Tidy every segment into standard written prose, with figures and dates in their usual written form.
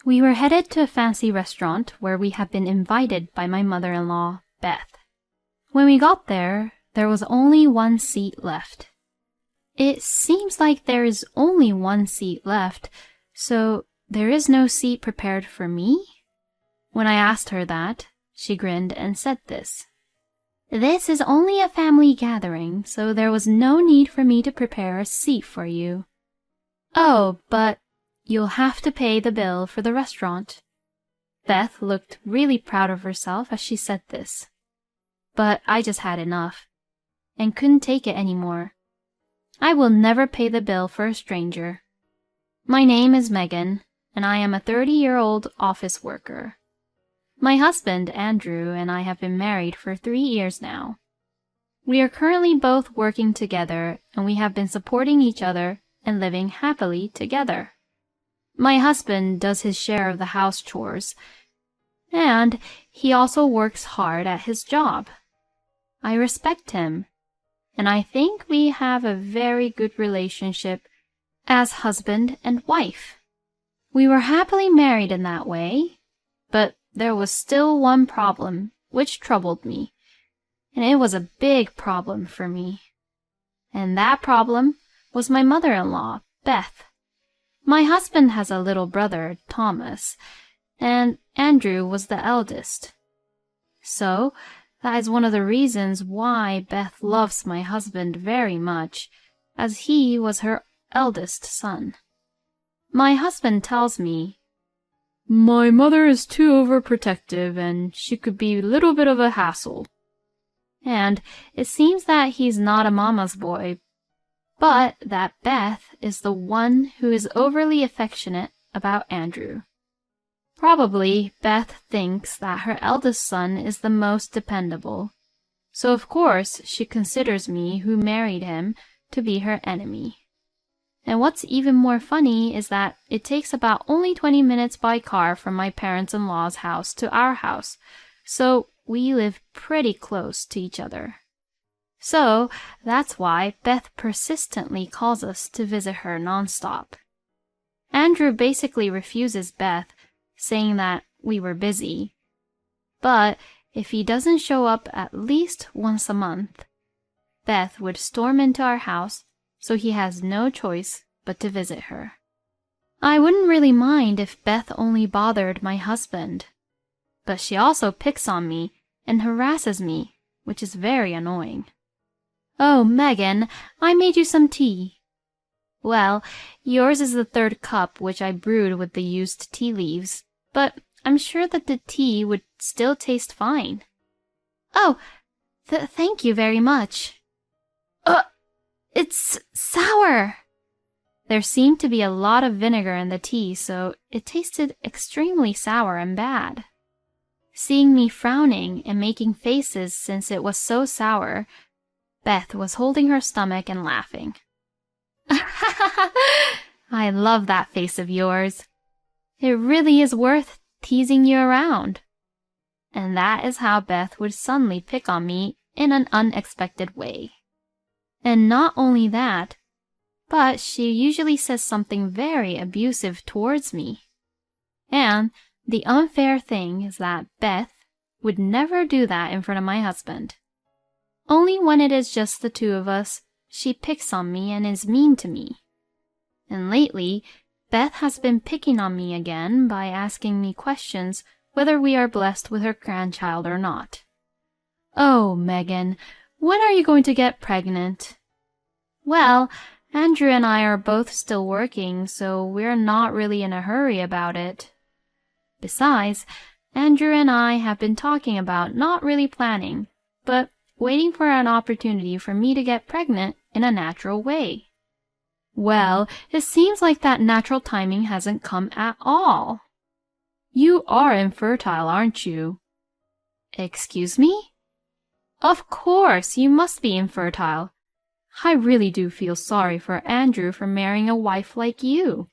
We were headed to a fancy restaurant where we had been invited by my mother-in-law, Beth. When we got there, there was only one seat left. It seems like there is only one seat left, so there is no seat prepared for me? When I asked her that, she grinned and said this. This is only a family gathering, so there was no need for me to prepare a seat for you. Oh, but you'll have to pay the bill for the restaurant. Beth looked really proud of herself as she said this. But I just had enough, and couldn't take it anymore. I will never pay the bill for a stranger. My name is Megan, and I am a 30-year-old office worker. My husband, Andrew, and I have been married for 3 years now. We are currently both working together, and we have been supporting each other and living happily together. My husband does his share of the house chores, and he also works hard at his job. I respect him, and I think we have a very good relationship as husband and wife. We were happily married in that way, but there was still one problem which troubled me, and it was a big problem for me. And that problem was my mother-in-law, Beth. My husband has a little brother, Thomas, and Andrew was the eldest. So that is one of the reasons why Beth loves my husband very much, as he was her eldest son. My husband tells me, "My mother is too overprotective, and she could be a little bit of a hassle." And it seems that he's not a mama's boy, but that Beth is the one who is overly affectionate about Andrew. Probably Beth thinks that her eldest son is the most dependable, so of course she considers me, who married him, to be her enemy. And what's even more funny is that it takes about only 20 minutes by car from my parents-in-law's house to our house, so we live pretty close to each other. So that's why Beth persistently calls us to visit her nonstop. Andrew basically refuses Beth, saying that we were busy. But if he doesn't show up at least once a month, Beth would storm into our house, so he has no choice but to visit her. I wouldn't really mind if Beth only bothered my husband, but she also picks on me and harasses me, which is very annoying. "Oh, Megan, I made you some tea." Well, yours is the third cup which I brewed with the used tea leaves, but I'm sure that the tea would still taste fine. "Oh, thank you very much." It's sour." There seemed to be a lot of vinegar in the tea, so it tasted extremely sour and bad. Seeing me frowning and making faces since it was so sour, Beth was holding her stomach and laughing. "I love that face of yours. It really is worth teasing you around." And that is how Beth would suddenly pick on me in an unexpected way. And not only that, but she usually says something very abusive towards me. And the unfair thing is that Beth would never do that in front of my husband. Only when it is just the two of us, she picks on me and is mean to me. And lately, Beth has been picking on me again by asking me questions whether we are blessed with her grandchild or not. "Oh, Megan, when are you going to get pregnant?" "Well, Andrew and I are both still working, so we're not really in a hurry about it. Besides, Andrew and I have been talking about not really planning, but waiting for an opportunity for me to get pregnant in a natural way." "Well, it seems like that natural timing hasn't come at all. You are infertile, aren't you?" "Excuse me?" "Of course, you must be infertile. I really do feel sorry for Andrew for marrying a wife like you."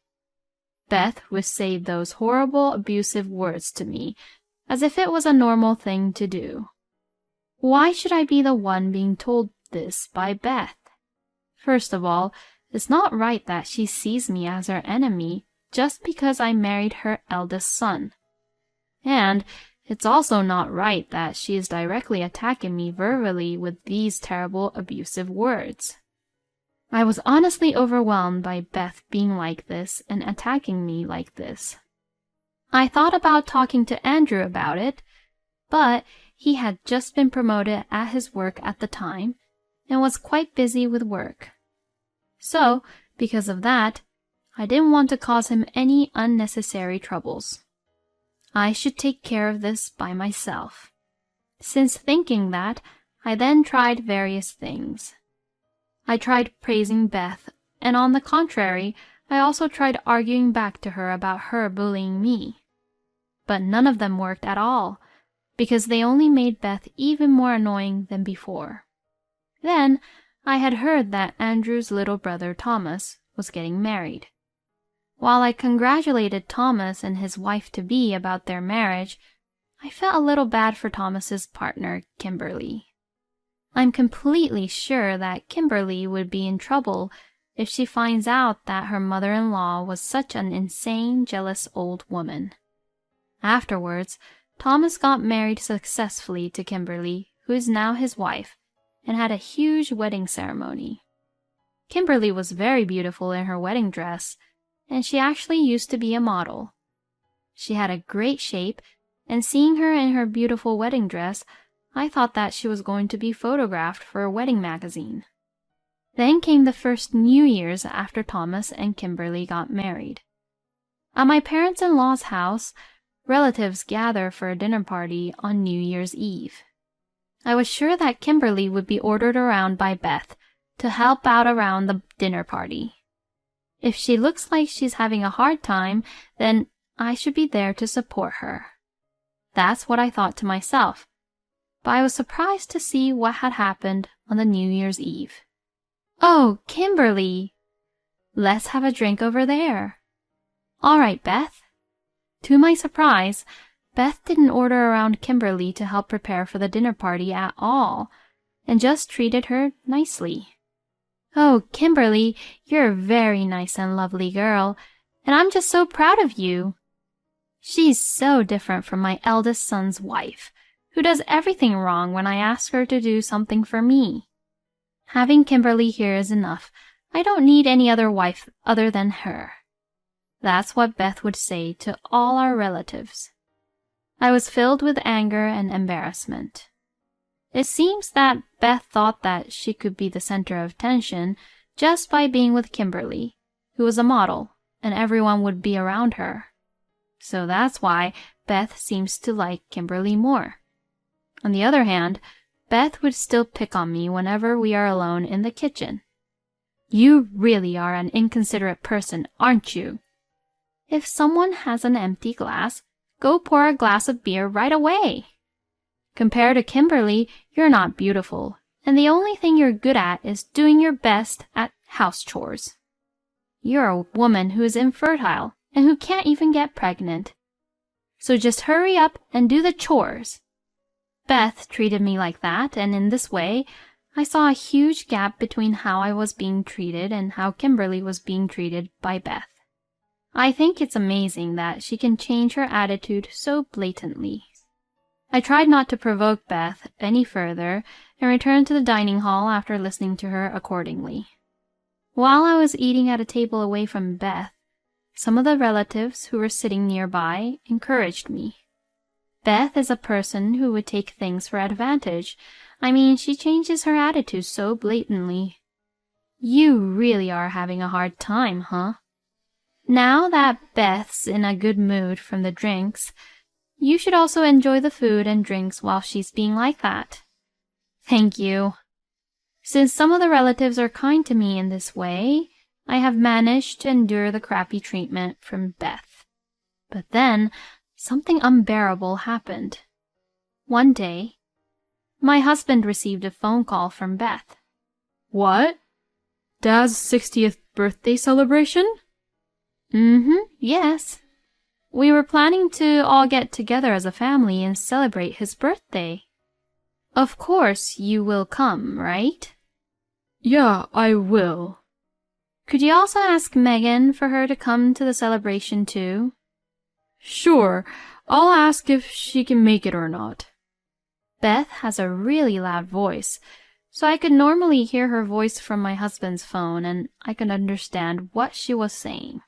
Beth would say those horrible abusive words to me, as if it was a normal thing to do. Why should I be the one being told this by Beth? First of all, it's not right that she sees me as her enemy just because I married her eldest son. And it's also not right that she is directly attacking me verbally with these terrible abusive words. I was honestly overwhelmed by Beth being like this and attacking me like this. I thought about talking to Andrew about it, but he had just been promoted at his work at the time and was quite busy with work. So, because of that, I didn't want to cause him any unnecessary troubles. I should take care of this by myself. Since thinking that, I then tried various things. I tried praising Beth, and on the contrary, I also tried arguing back to her about her bullying me. But none of them worked at all, because they only made Beth even more annoying than before. Then, I had heard that Andrew's little brother Thomas was getting married. While I congratulated Thomas and his wife-to-be about their marriage, I felt a little bad for Thomas's partner, Kimberly. I'm completely sure that Kimberly would be in trouble if she finds out that her mother-in-law was such an insane, jealous old woman. Afterwards, Thomas got married successfully to Kimberly, who is now his wife, and had a huge wedding ceremony. Kimberly was very beautiful in her wedding dress, and she actually used to be a model. She had a great shape, and seeing her in her beautiful wedding dress, I thought that she was going to be photographed for a wedding magazine. Then came the first New Year's after Thomas and Kimberly got married. At my parents-in-law's house, relatives gather for a dinner party on New Year's Eve. I was sure that Kimberly would be ordered around by Beth to help out around the dinner party. If she looks like she's having a hard time, then I should be there to support her. That's what I thought to myself, but I was surprised to see what had happened on the New Year's Eve. "Oh, Kimberly! Let's have a drink over there." "All right, Beth." To my surprise, Beth didn't order around Kimberly to help prepare for the dinner party at all, and just treated her nicely. "Oh, Kimberly, you're a very nice and lovely girl, and I'm just so proud of you. She's so different from my eldest son's wife, who does everything wrong when I ask her to do something for me. Having Kimberly here is enough. I don't need any other wife other than her." That's what Beth would say to all our relatives. I was filled with anger and embarrassment. It seems that Beth thought that she could be the center of attention just by being with Kimberly, who was a model, and everyone would be around her. So that's why Beth seems to like Kimberly more. On the other hand, Beth would still pick on me whenever we are alone in the kitchen. "You really are an inconsiderate person, aren't you? If someone has an empty glass, go pour a glass of beer right away. Compared to Kimberly, you're not beautiful, and the only thing you're good at is doing your best at house chores. You're a woman who is infertile and who can't even get pregnant. So just hurry up and do the chores." Beth treated me like that, and in this way, I saw a huge gap between how I was being treated and how Kimberly was being treated by Beth. I think it's amazing that she can change her attitude so blatantly. I tried not to provoke Beth any further and returned to the dining hall after listening to her accordingly. While I was eating at a table away from Beth, some of the relatives who were sitting nearby encouraged me. Beth is a person who would take things for advantage. I mean, she changes her attitude so blatantly. "You really are having a hard time, huh? Now that Beth's in a good mood from the drinks, you should also enjoy the food and drinks while she's being like that." "Thank you." Since some of the relatives are kind to me in this way, I have managed to endure the crappy treatment from Beth. But then, something unbearable happened. One day, my husband received a phone call from Beth. "What? Dad's 60th birthday celebration?" Yes. We were planning to all get together as a family and celebrate his birthday. Of course you will come, right? "Yeah, I will." Could you also ask Megan for her to come to the celebration too? Sure, I'll ask if she can make it or not. Beth has a really loud voice, so I could normally hear her voice from my husband's phone and I could understand what she was saying.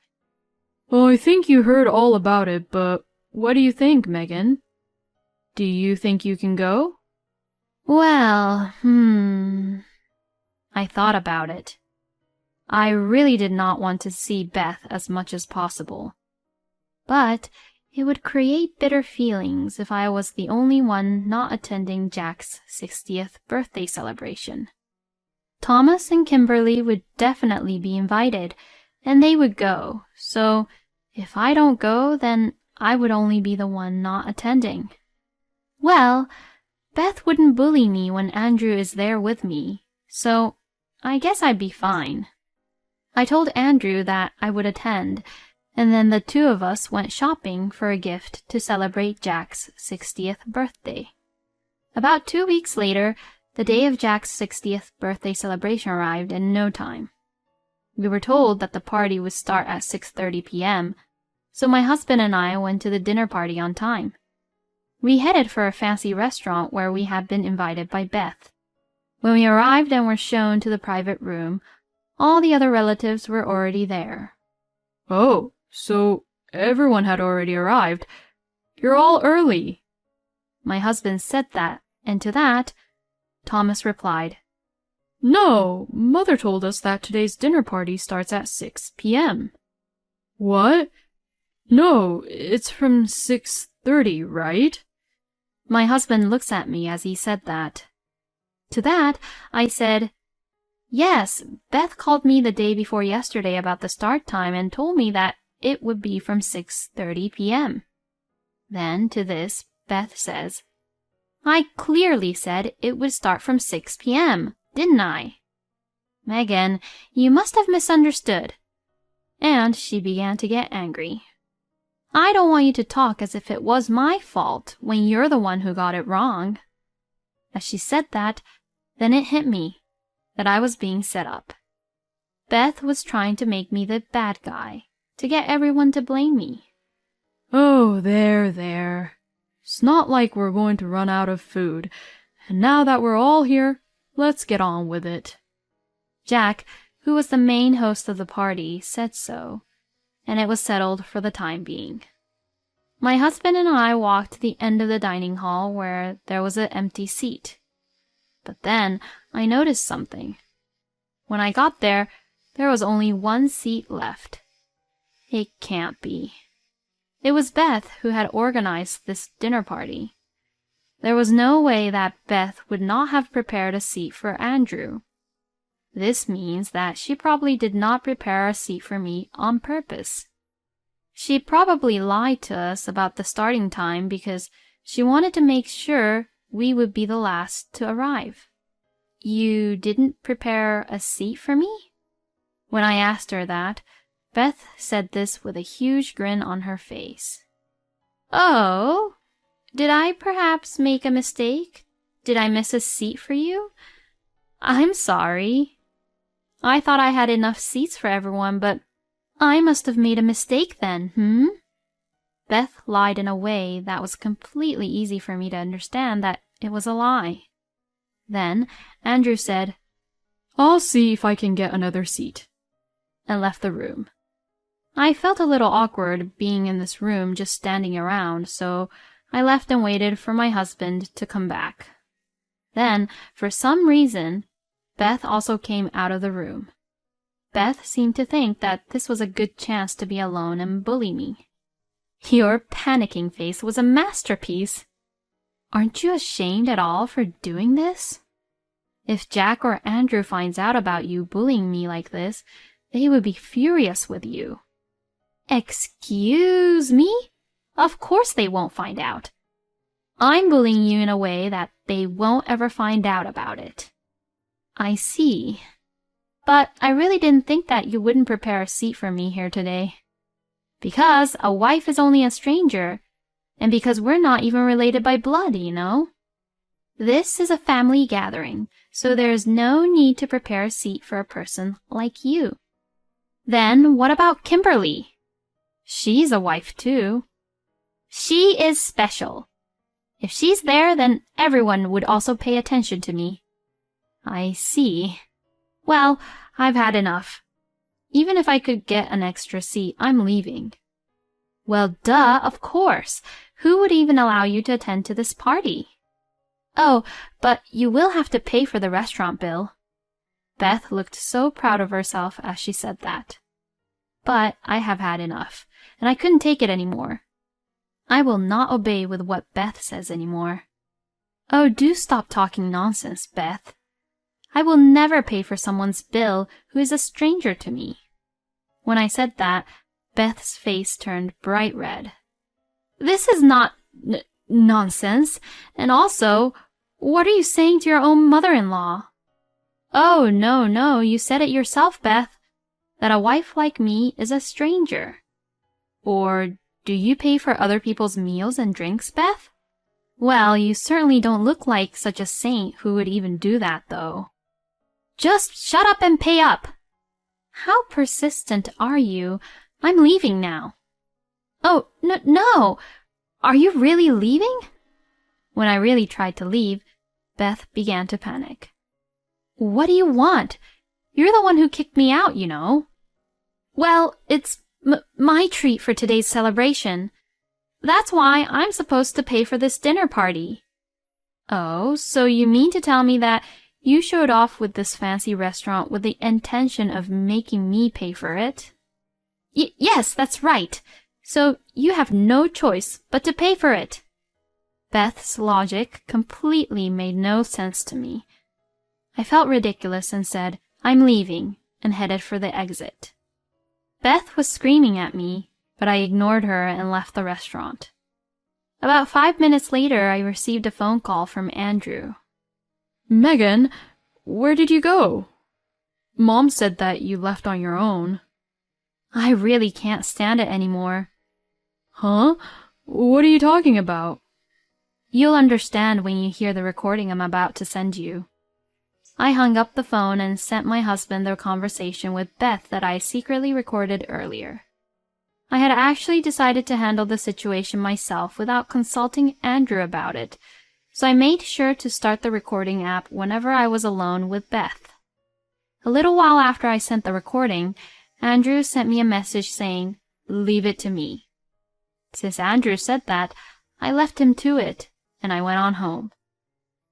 Well, I think you heard all about it, but what do you think, Megan? Do you think you can go? Well, I thought about it. I really did not want to see Beth as much as possible. But it would create bitter feelings if I was the only one not attending Jack's 60th birthday celebration. Thomas and Kimberly would definitely be invited, and they would go, so if I don't go, then I would only be the one not attending. Well, Beth wouldn't bully me when Andrew is there with me, so I guess I'd be fine. I told Andrew that I would attend, and then the two of us went shopping for a gift to celebrate Jack's 60th birthday. About 2 weeks later, the day of Jack's 60th birthday celebration arrived in no time. We were told that the party would start at 6:30 p.m., so my husband and I went to the dinner party on time. We headed for a fancy restaurant where we had been invited by Beth. When we arrived and were shown to the private room, all the other relatives were already there. Oh, so everyone had already arrived. You're all early. My husband said that, and to that, Thomas replied, No, Mother told us that today's dinner party starts at 6 p.m. What? No, it's from 6:30, right? My husband looks at me as he said that. To that, I said, Yes, Beth called me the day before yesterday about the start time and told me that it would be from 6:30 p.m. Then, to this, Beth says, I clearly said it would start from 6 p.m., didn't I? Megan, you must have misunderstood. And she began to get angry. I don't want you to talk as if it was my fault when you're the one who got it wrong. As she said that, then it hit me that I was being set up. Beth was trying to make me the bad guy, to get everyone to blame me. Oh, there. It's not like we're going to run out of food, and now that we're all here, let's get on with it. Jack, who was the main host of the party, said so, and it was settled for the time being. My husband and I walked to the end of the dining hall where there was an empty seat. But then I noticed something. When I got there, there was only one seat left. It can't be. It was Beth who had organized this dinner party. There was no way that Beth would not have prepared a seat for Andrew. This means that she probably did not prepare a seat for me on purpose. She probably lied to us about the starting time because she wanted to make sure we would be the last to arrive. You didn't prepare a seat for me? When I asked her that, Beth said this with a huge grin on her face. Oh, did I perhaps make a mistake? Did I miss a seat for you? I'm sorry. I thought I had enough seats for everyone, but I must have made a mistake then, Beth lied in a way that was completely easy for me to understand that it was a lie. Then Andrew said, I'll see if I can get another seat, and left the room. I felt a little awkward being in this room just standing around, so I left and waited for my husband to come back. Then, for some reason, Beth also came out of the room. Beth seemed to think that this was a good chance to be alone and bully me. Your panicking face was a masterpiece. Aren't you ashamed at all for doing this? If Jack or Andrew finds out about you bullying me like this, they would be furious with you. Excuse me? Of course they won't find out. I'm bullying you in a way that they won't ever find out about it. I see. But I really didn't think that you wouldn't prepare a seat for me here today. Because a wife is only a stranger, and because we're not even related by blood, you know. This is a family gathering, so there is no need to prepare a seat for a person like you. Then what about Kimberly? She's a wife too. She is special. If she's there, then everyone would also pay attention to me. I see. Well, I've had enough. Even if I could get an extra seat, I'm leaving. Well, duh, of course. Who would even allow you to attend to this party? Oh, but you will have to pay for the restaurant bill. Beth looked so proud of herself as she said that. But I have had enough, and I couldn't take it anymore. I will not obey with what Beth says anymore. Oh, do stop talking nonsense, Beth. I will never pay for someone's bill who is a stranger to me. When I said that, Beth's face turned bright red. This is not nonsense, and also, what are you saying to your own mother-in-law? Oh, no, you said it yourself, Beth, that a wife like me is a stranger. Or do you pay for other people's meals and drinks, Beth? Well, you certainly don't look like such a saint who would even do that, though. Just shut up and pay up. How persistent are you? I'm leaving now. Oh, no. Are you really leaving? When I really tried to leave, Beth began to panic. What do you want? You're the one who kicked me out, you know. Well, it's my treat for today's celebration. That's why I'm supposed to pay for this dinner party. Oh, so you mean to tell me that you showed off with this fancy restaurant with the intention of making me pay for it? Yes, that's right. So you have no choice but to pay for it. Beth's logic completely made no sense to me. I felt ridiculous and said, I'm leaving, and headed for the exit. Beth was screaming at me, but I ignored her and left the restaurant. About 5 minutes later, I received a phone call from Andrew. Megan, where did you go? Mom said that you left on your own. I really can't stand it anymore. Huh? What are you talking about? You'll understand when you hear the recording I'm about to send you. I hung up the phone and sent my husband the conversation with Beth that I secretly recorded earlier. I had actually decided to handle the situation myself without consulting Andrew about it, so I made sure to start the recording app whenever I was alone with Beth. A little while after I sent the recording, Andrew sent me a message saying, "Leave it to me." Since Andrew said that, I left him to it, and I went on home.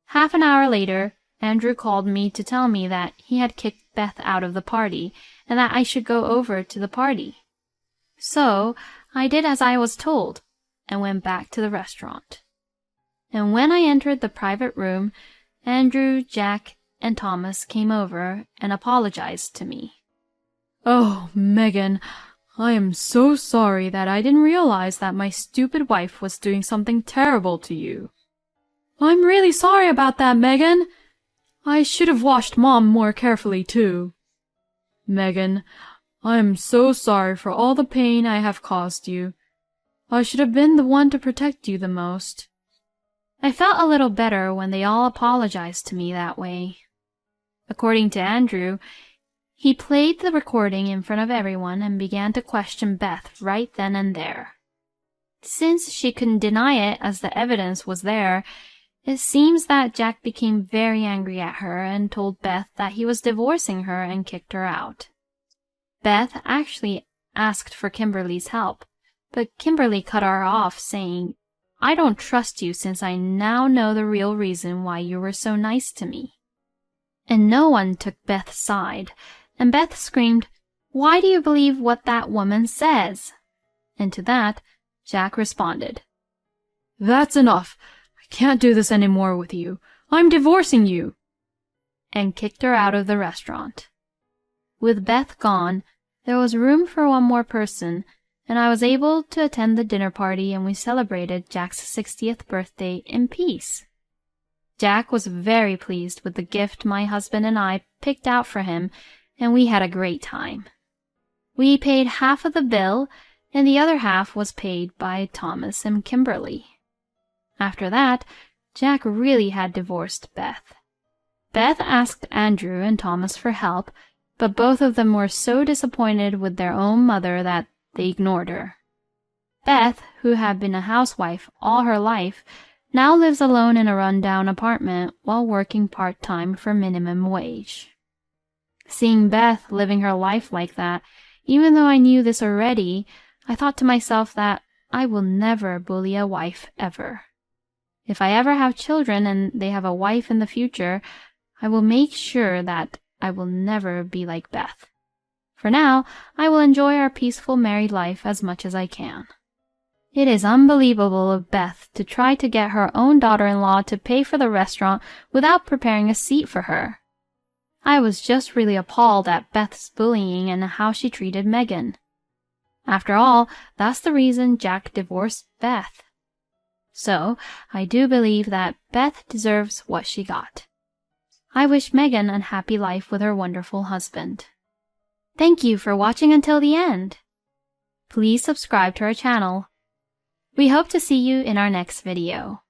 Half an hour later, Andrew called me to tell me that he had kicked Beth out of the party and that I should go over to the party. So I did as I was told and went back to the restaurant. And when I entered the private room, Andrew, Jack, and Thomas came over and apologized to me. Oh, Megan, I am so sorry that I didn't realize that my stupid wife was doing something terrible to you. I'm really sorry about that, Megan. I should have watched Mom more carefully, too. Megan, I am so sorry for all the pain I have caused you. I should have been the one to protect you the most. I felt a little better when they all apologized to me that way. According to Andrew, he played the recording in front of everyone and began to question Beth right then and there. Since she couldn't deny it as the evidence was there, it seems that Jack became very angry at her and told Beth that he was divorcing her and kicked her out. Beth actually asked for Kimberly's help, but Kimberly cut her off, saying, "I don't trust you since I now know the real reason why you were so nice to me." And no one took Beth's side, and Beth screamed, "Why do you believe what that woman says?" And to that, Jack responded, "That's enough. I can't do this anymore with you. I'm divorcing you," and kicked her out of the restaurant. With Beth gone, there was room for one more person, and I was able to attend the dinner party, and we celebrated Jack's 60th birthday in peace. Jack was very pleased with the gift my husband and I picked out for him, and we had a great time. We paid half of the bill, and the other half was paid by Thomas and Kimberly. After that, Jack really had divorced Beth. Beth asked Andrew and Thomas for help, but both of them were so disappointed with their own mother that they ignored her. Beth, who had been a housewife all her life, now lives alone in a rundown apartment while working part-time for minimum wage. Seeing Beth living her life like that, even though I knew this already, I thought to myself that I will never bully a wife ever. If I ever have children and they have a wife in the future, I will make sure that I will never be like Beth. For now, I will enjoy our peaceful married life as much as I can. It is unbelievable of Beth to try to get her own daughter-in-law to pay for the restaurant without preparing a seat for her. I was just really appalled at Beth's bullying and how she treated Megan. After all, that's the reason Jack divorced Beth. So, I do believe that Beth deserves what she got. I wish Megan a happy life with her wonderful husband. Thank you for watching until the end. Please subscribe to our channel. We hope to see you in our next video.